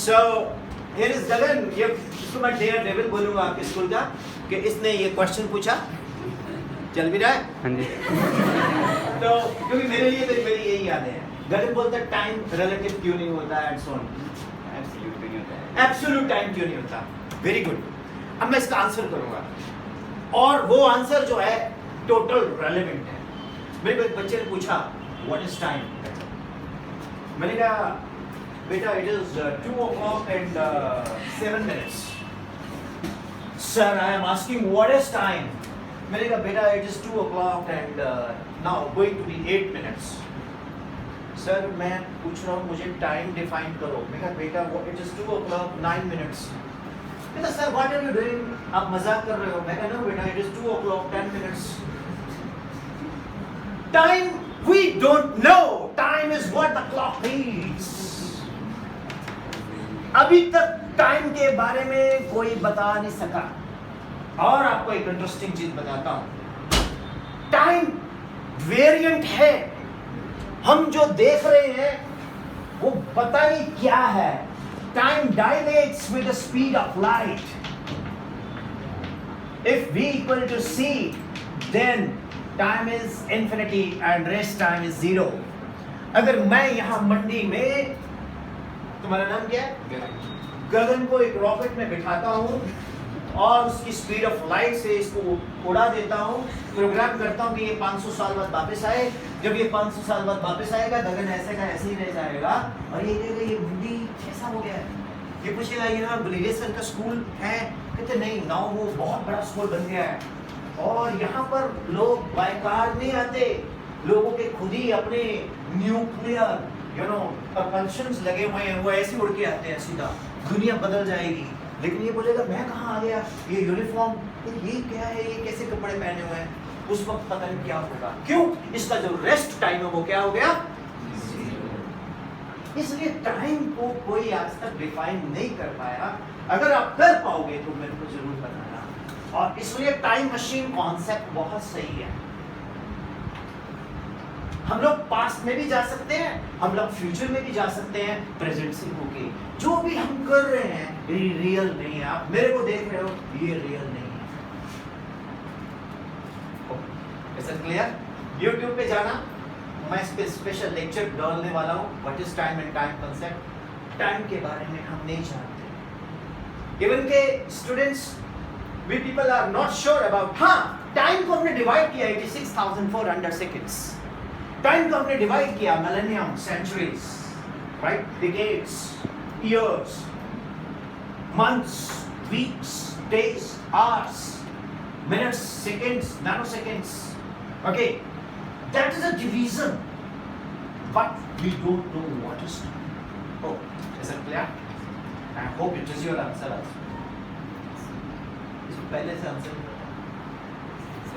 So here is Gagan। ये इसको मैं डेयर डेविल बोलूंगा आपके स्कूल का कि इसने ये क्वेश्चन पूछा, चल भी रहा है। हाँ जी। तो क्योंकि मेरे लिए तो मेरी यही याद है, गगन बोलता है टाइम रिलेटिव क्यों नहीं होता एंड सो ऑन, एब्सोल्यूट नहीं होता है। एब्सोल्यूट टाइम क्यों नहीं होता। वेरी गुड, अब मैं इसका आंसर करूंगा और वो आंसर जो है टोटल रेलेवेंट है। मेरे को एक बच्चे ने पूछा व्हाट इज टाइम, मैंने कहा बेटा it is 2 o'clock and 7 minutes। Sir I am asking what is time, मैंने कहा बेटा it is 2 o'clock and now going to be 8 minutes। सर मैं पूछ रहा हूँ मुझे टाइम डिफाइन करो। मैं कहा बेटा वो इट इज 2 o'clock 9 minutes। कहता sir what are you doing, आप मजाक कर रहे हो। मैं कहा नो बेटा it is 2 o'clock 10 minutes। Time we don't know, time is what the clock reads. अभी तक टाइम के बारे में कोई बता नहीं सका। और आपको एक इंटरेस्टिंग चीज बताता हूं, टाइम वेरिएंट है, हम जो देख रहे हैं वो पता नहीं क्या है। Time dilates with the speed of light. If v equal to c, then time is infinity and rest time is 0. अगर मैं यहां मंडी में, तुम्हारा नाम क्या है? गगन को एक रॉकेट में बिठाता हूं और उसकी स्पीड ऑफ लाइट से इसको उड़ा देता हूं, प्रोग्राम करता हूं कि ये 500 साल बाद वापस आए। जब ये 500 साल बाद वापस आएगा गगन ऐसे का ऐसे ही रह जाएगा और ये कहेगा ये मंडी कैसा हो गया है। ये पूछेगा यहाँ बुलेवेसन का स्कूल है, कहते नहीं नाउ वो बहुत बड़ा स्कूल बन गया है और यहाँ पर लोग बाय कार नहीं आते, लोगों के खुद ही अपने न्यूक्लियर propulsions लगे हुए हैं, वो ऐसे उड़ के आते हैं सीधा, दुनिया बदल जाएगी। लेकिन ये बोलेगा मैं कहाँ आ गया, ये यूनिफॉर्म, ये क्या है, ये कैसे कपड़े पहने हुए हैं। उस वक्त पता नहीं क्या होगा, क्यों? इसका जो रेस्ट टाइम है वो क्या हो गया। इसलिए टाइम को कोई आज तक डिफाइन नहीं कर पाया। अगर आप कर पाओगे तो मेरे को जरूर बताना। और इसलिए टाइम मशीन कॉन्सेप्ट बहुत सही है। हम लोग पास्ट में भी जा सकते हैं, हम लोग फ्यूचर में भी जा सकते हैं, प्रेजेंट से होके जो भी हम कर रहे हैं ये रियल नहीं है। आप मेरे को देख रहे हो, ये रियल नहीं है। ऐसा क्लियर? YouTube पे जाना, मैं इस पे स्पेशल लेक्चर डालने वाला हूँ, what is time and time concept. Time के बारे में हम नहीं जानते, इवन के students we people are not sure about. हाँ, टाइम को हमने डिवाइड किया 86,400 सेकेंड्स। टाइम को हमने डिवाइड किया millennium, centuries, right, decades, years, months, weeks, days, hours, minutes, seconds, nanoseconds. Okay, that is a division, but we don't know what is time. Oh, is it clear? I hope it is your answer also. इसको पहले से आंसर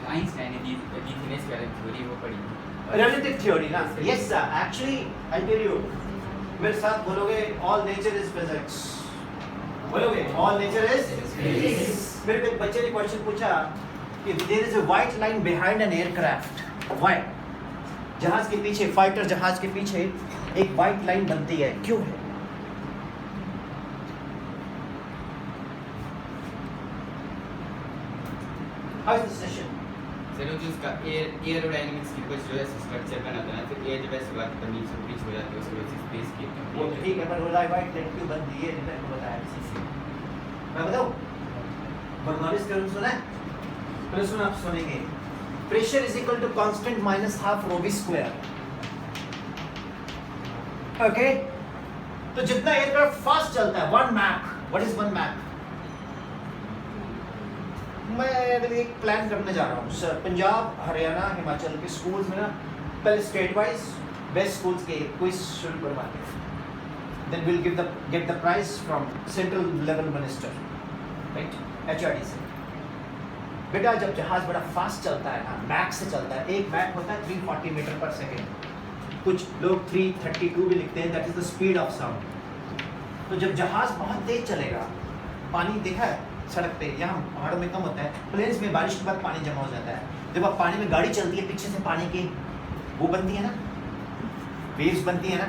आइंस्टाइन ने दी थी इसके बारे में थ्योरी वो पढ़ी। रिलेटिव थ्योरी ना, yes sir, actually I tell you, मेरे साथ बोलोगे ऑल नेचर इज फिजिक्स, बोलोगे ऑल नेचर इज फिजिक्स। मेरे को एक बच्चे ने क्वेश्चन पूछा कि there is a white line behind an aircraft, white जहाज के पीछे, फाइटर जहाज के पीछे एक व्हाइट लाइन बनती है, क्यों है? How is the session? Sir जो उसका एरोडायनामिक्स की कुछ जो है स्ट्रक्चर बनाता है, फिर एयर जब ऐसे बात करनी से पिच हो जाती है उसके बाद स्पेस की वो तो ठीक है, पर रोलाई व्हाइट लाइन क्यों बनती है मैंने को बताया इसी। मैं बताऊं, बर्नौलीज थ्योरम सुना है? पहले सुना, आप सुनेंगे। Pressure is equal to constant minus half rho V square. Okay, तो जितना एयरक्राफ्ट फास्ट चलता है, 1 मैक, व्हाट इज 1 मैक? मैं अभी एक प्लान करने जा रहा हूँ सर, पंजाब, हरियाणा, हिमाचल के स्कूल्स में ना पहले स्टेट वाइज बेस्ट स्कूल्स के क्विज शुरू करवाते हैं, then will get the prize from central level minister, right, HRD से। बेटा जब जहाज बड़ा फास्ट चलता है ना, मैक से चलता है, एक मैक होता है 340 मीटर पर सेकेंड, कुछ लोग 332 भी लिखते हैं, that is the speed of sound. तो जब जहाज बहुत तेज चलेगा, पानी देखा है सड़क पे, यहाँ पहाड़ों में कम होता है, प्लेन्स में बारिश के बाद पानी जमा हो जाता है, जब आप पानी में गाड़ी चलती है पीछे से पानी की वो बनती है ना, वेव्स बनती है ना,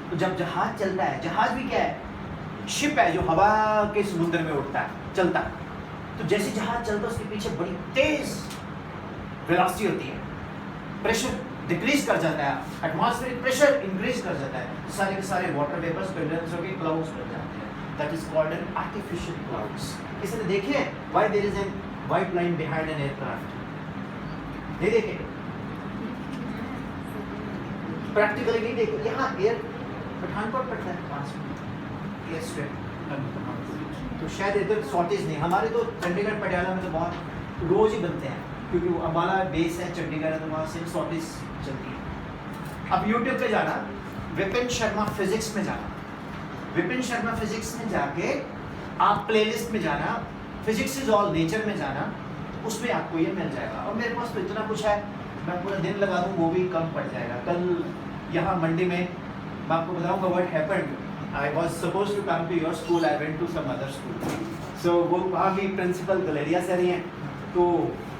तो जब जहाज चलता है, जहाज भी क्या है, शिप है जो हवा के समुद्र में उड़ता है, चलता है, तो जैसे जहाज चलता है उसके पीछे बड़ी तेज वेलोसिटी होती है, प्रेशर डिक्रीज कर जाता है, एटमॉस्फेरिक प्रेशर इंक्रीज कर जाता है, सारे के सारे वाटर वेपर्स कंडेंस होकर क्लाउड्स बन जाते हैं, that is called an artificial clouds. किसी ने देखे why there is an white line behind an aircraft? नहीं देखे? प्रैक्टिकली नहीं देखे। यहाँ एयर पठानकोट पड़ता है पास में, एयर स्ट्रिप, तो शायद इधर शॉर्टेज नहीं, हमारे तो चंडीगढ़ पटियाला में तो बहुत रोज ही बनते हैं, क्योंकि वो अम्बाला बेस है, चंडीगढ़ है, तो वहाँ से शॉर्टेज चलती है। अब यूट्यूब पे जाना, विपिन शर्मा फिजिक्स में जाना, विपिन शर्मा फिजिक्स में जाके आप प्लेलिस्ट में जाना, फिजिक्स इज ऑल नेचर में जाना, उसमें आपको ये मिल जाएगा। और मेरे पास तो इतना कुछ है, मैं पूरा दिन लगा दूँ वो भी कम पड़ जाएगा। कल यहाँ मंडी में मैं आपको बताऊँगा what happened. I was supposed to come to your school, I went to some other school. So वो वहाँ की प्रिंसिपल गलेरिया सर ही हैं, तो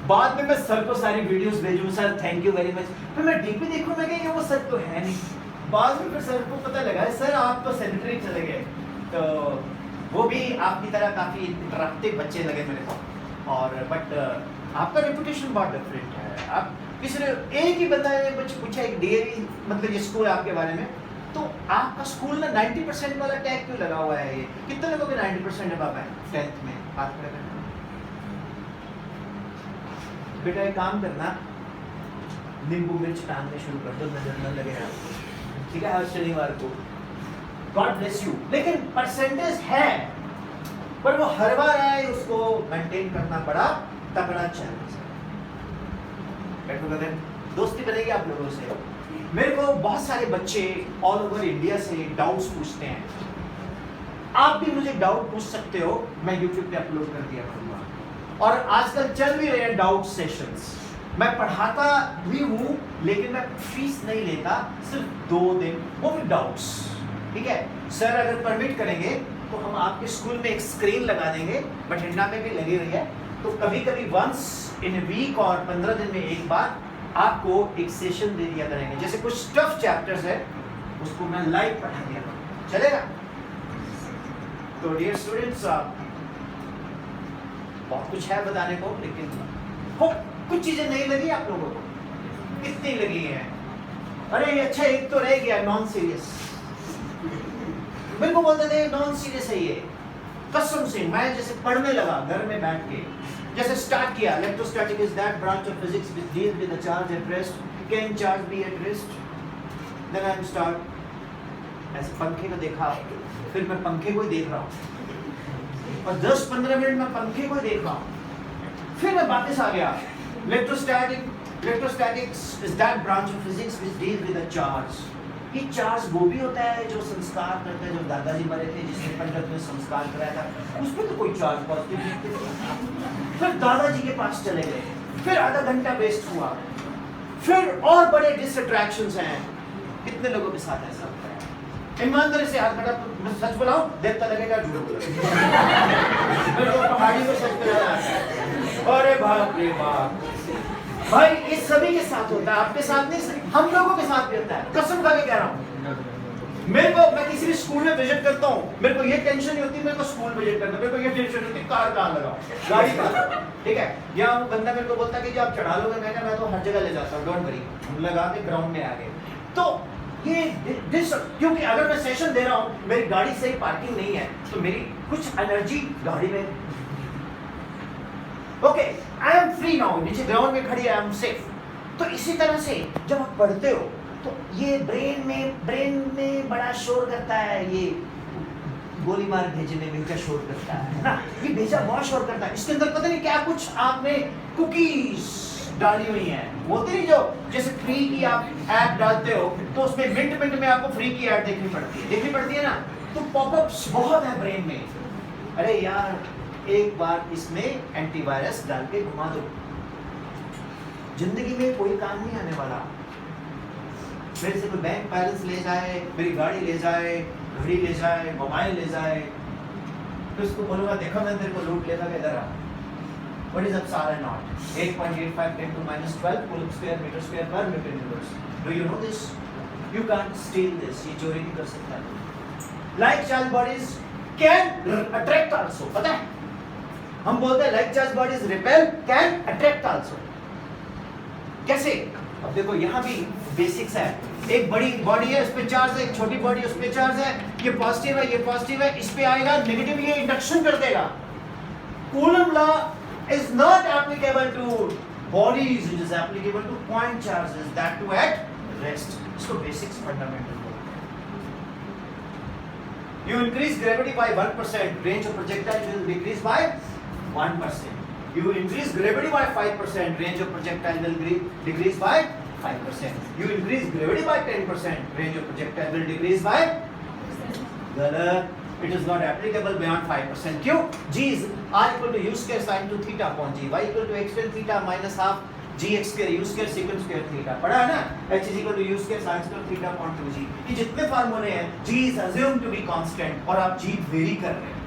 बाद में मैं सर को सारी वीडियोस भेजूँ, sir thank you very much, फिर मैं डीपी देखूँ, मैं ये वो सर तो है नहीं, बाद में फिर सर को पता लगा सर आप तो सेनेटरी चले गए। तो वो भी आपकी तरह काफ़ी इंटरैक्टिव बच्चे लगे मेरे को, और बट आपका रेपुटेशन बहुत डिफरेंट है। आप किसी ने एक ही बताया, कुछ पूछा एक DAV मतलब ये स्कूल आपके बारे में, तो आपका स्कूल ना 90% वाला टैग क्यों लगा हुआ है? ये कितने लोगों के 90% है बाबा 10th में? हाथ खड़ा करना बेटा, एक काम करना, नींबू मिर्च टांगने शुरू कर दो, नजर न लगे आपको, ठीक है, हर शनिवार को। God bless you. लेकिन परसेंटेज है, पर वो हर बार आए, उसको मेंटेन करना बड़ा तगड़ा चैलेंज है। बैठो बदन, दोस्ती बनेगी आप लोगों से। मेरे को बहुत सारे बच्चे ऑल ओवर इंडिया से डाउट्स पूछते हैं, आप भी मुझे डाउट पूछ सकते हो, मैं यूट्यूब पे अपलोड कर दिया करूँगा। और आजकल चल भी रहे हैं डाउट सेशंस, मैं पढ़ाता भी हूँ, लेकिन मैं फीस नहीं लेता, सिर्फ 2 दिन, वो भी डाउट्स, ठीक है। सर अगर परमिट करेंगे तो हम आपके स्कूल में एक स्क्रीन लगा देंगे, बठिंडा में भी लगी हुई है, तो कभी कभी वंस इन वीक और 15 दिन में एक बार आपको एक सेशन दे दिया करेंगे। जैसे कुछ टफ चैप्टर्स है, उसको मैं लाइव पढ़ा दिया करूँगा, चलेगा? तो डियर स्टूडेंट्स, बहुत कुछ है बताने को, लेकिन हो कुछ चीजें नहीं लगी आप लोगों को? कितनी लगी हैं? अरे अच्छा, एक तो रह गया नॉन सीरियस। मेरे को बोलते थे नॉन सीरियस है ये, कसम से मैं जैसे पढ़ने लगा घर में बैठ के, जैसे स्टार्ट किया, electrostatic is that branch of physics which deals with the charge at rest, can charge be at rest, then I am start, ऐसे पंखे को देखा, फिर मैं पंखे को ही देख रहा हूँ, और 10-15 मिनट में पंखे को ही देख रहा हूँ, फिर मैं वापस आ गया, electrostatics is that branch of physics which deals with the charge. ये चार्ज वो भी होता है जो संस्कार करता है, जो दादाजी मरे थे जिसने पंडित में संस्कार कराया था, उसमें तो कोई चार्ज पॉजिटिव नहीं थे। फिर दादाजी के पास चले गए, फिर आधा घंटा वेस्ट हुआ, फिर और बड़े डिस्ट्रैक्शंस हैं। कितने लोगों के साथ ऐसा होता है? ईमानदारी से हाथ खड़ा, मैं सच बताऊं, देखता लगेगा झूठ बोल रहा है। मेरे को पहाड़ी में सच बताना आता है। अरे बाप रे बाप भाई, इस सभी के साथ होता है, आपके साथ नहीं, हम लोगों के साथ भी होता है। कसम खा के कह रहा हूँ, मेरे को, मैं किसी भी स्कूल में विजिट करता हूँ, मेरे को ये टेंशन नहीं होती मेरे को स्कूल विजिट करना, मेरे को ये टेंशन होती कार कहाँ लगाओ, गाड़ी कहाँ, ठीक है। या वो बंदा मेरे को बोलता है कि जो आप चढ़ा लोगे, मैं तो हर जगह ले जाता हूँ, डोंट वरी, हम लगा के ग्राउंड में आ गए। तो ये क्योंकि अगर मैं सेशन दे रहा हूँ, मेरी गाड़ी सही पार्किंग नहीं है, तो मेरी कुछ एनर्जी गाड़ी में, okay I am free now, नीचे ग्राउंड में खड़ी है, आई एम सेफ। तो इसी तरह से जब आप पढ़ते हो तो ये ब्रेन में बड़ा शोर करता है, ये गोली मार भेजने में क्या शोर करता है ना, ये भेजा बहुत शोर करता है। इसके अंदर पता नहीं क्या कुछ आपने कुकीज डाली हुई हैं, होती नहीं, जो जैसे फ्री की आप ऐप डालते हो तो उसमें मिनट में आपको फ्री की ऐड देखनी पड़ती है ना, तो पॉपअप्स बहुत है ब्रेन में। अरे यार, एक बार इसमें एंटीवायरस डाल के घुमा दो, जिंदगी में कोई काम नहीं आने वाला। मेरे से कोई बैंक बैलेंस ले जाए, मेरी गाड़ी ले जाए, घड़ी ले जाए, मोबाइल ले जाए, तो उसको बोलूंगा देखो मैं तेरे को लूट लेगा, इधर आ। What is upside naught? 8.85 10 to minus 12 coulomb square meter square per Newton inverse. Do you know this? You can't steal this. ये चोरी नहीं कर सकता। Like charged bodies can attract also. पता है? हम बोलते हैं like charged bodies repel, can attract also. कैसे? अब देखो यहाँ भी बेसिक्स है, एक बड़ी बॉडी है, उस पे चार्ज है, एक छोटी बॉडी उस पे चार्ज है, ये पॉजिटिव है, ये पॉजिटिव है, इस पे आएगा नेगेटिव, ये इंडक्शन कर देगा। Coulomb law is not applicable to bodies, it is applicable to point charges, that too at rest. इसको basics fundamental बोलते हैं। You increase gravity by 1%, range of projectile will decrease by 1%. You increase gravity by 5%, range of projectile will decrease by 5%. You increase gravity by 10%, range of projectile will decrease by गलत, it is not applicable beyond 5%. क्यों? G is R equal to U square sin 2 theta upon G, Y equal to x tan theta minus half gx square U square secant square theta. पढ़ा है ना? H is equal to U square sin square theta upon 2G. ये जितने फार्मूले हैं, G is assumed to be constant और आप G वेरी कर रहे हैं।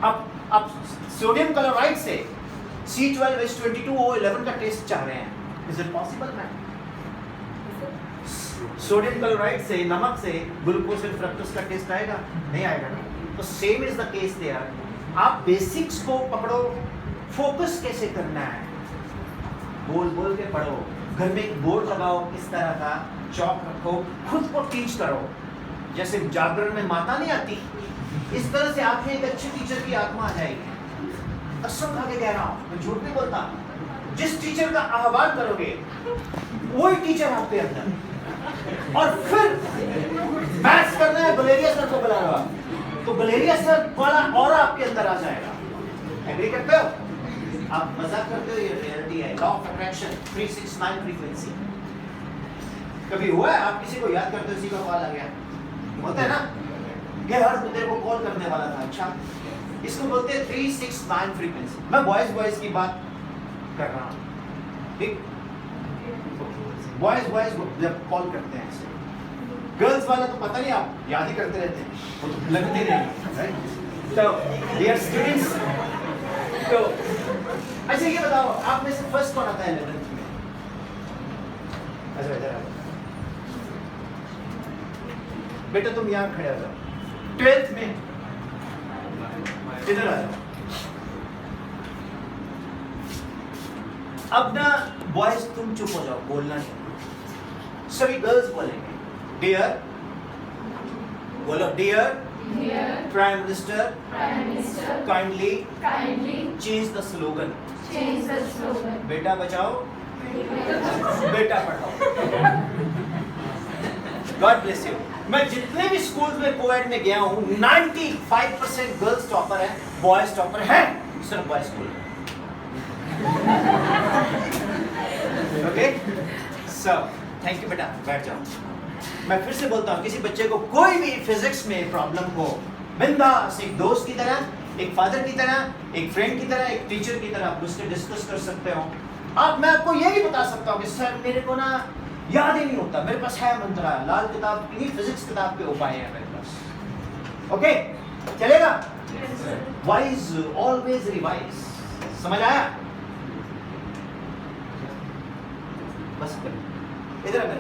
अब सोडियम क्लोराइड से C12H22O11 का टेस्ट चाह रहे हैं, is it possible ma'am? Sodium chloride से, नमक से ग्लूकोज एंड फ्रक्टोज का टेस्ट आएगा? नहीं आएगा ना। तो same is the case there. आप बेसिक्स को पकड़ो, फोकस कैसे करना है, बोल बोल के पढ़ो। घर में एक बोर्ड लगाओ, इस तरह का चौक रखो, खुद को टीच करो। जैसे जागरण में माता नहीं आती, इस तरह से आप में एक अच्छे टीचर की आत्मा आ जाएगी। कसम खा के कह रहा हूँ, मैं झूठ नहीं बोलता। जिस टीचर का आह्वान करोगे वही टीचर आपके अंदर। और फिर मैथ्स करना है, गलेरिया सर को बुला रहा, तो गलेरिया सर वाला ऑरा आपके अंदर आ जाएगा। एग्री करते हो? आप मजाक करते हो, ये रियलिटी है। Law of attraction 369 frequency. कभी हुआ है आप किसी को याद करते हो, किसी का कॉल आ गया? होता है ना, ये हर तेरे को कॉल करने वाला था, अच्छा इसको बोलते हैं 369 फ्रीक्वेंसी। मैं बॉयज की बात कर रहा हूँ, ठीक? बॉयज जब कॉल करते हैं ऐसे, गर्ल्स वाला तो पता नहीं, आप याद ही करते रहते हैं, वो तो लगते नहीं, राइट? तो डियर स्टूडेंट्स, तो अच्छा ये बताओ, आप में से फर्स्ट कौन आता है 11th में? अच्छा इधर आओ बेटा, तुम यहाँ खड़े हो जाओ। 12th में इधर आ जाओ। अब ना बॉयज तुम चुप हो जाओ, बोलना नहीं। सभी गर्ल्स बोलेंगे डियर, बोलो dear prime minister kindly change the slogan, बेटा बचाओ बेटा पढ़ाओ। God bless you. मैं जितने भी स्कूल में कोएड में गया हूँ, 95% गर्ल्स टॉपर है, बॉयज टॉपर है, सिर्फ boys school. Okay so thank you बेटा, बैठ जाओ। मैं फिर से बोलता हूँ, किसी बच्चे को कोई भी फिजिक्स में प्रॉब्लम हो, बिंदास एक दोस्त की तरह एक फादर की तरह, एक फ्रेंड की तरह, एक टीचर की तरह आप उससे डिस्कस कर सकते हो। आप मैं आपको ये भी बता सकता हूँ कि सर मेरे को ना याद ही नहीं होता, मेरे पास है मंत्रा, लाल किताब की फिजिक्स किताब के उपाय है मेरे पास। ओके चलेगा? Wise always revise. समझ आया? बस करो इधर आ मेरे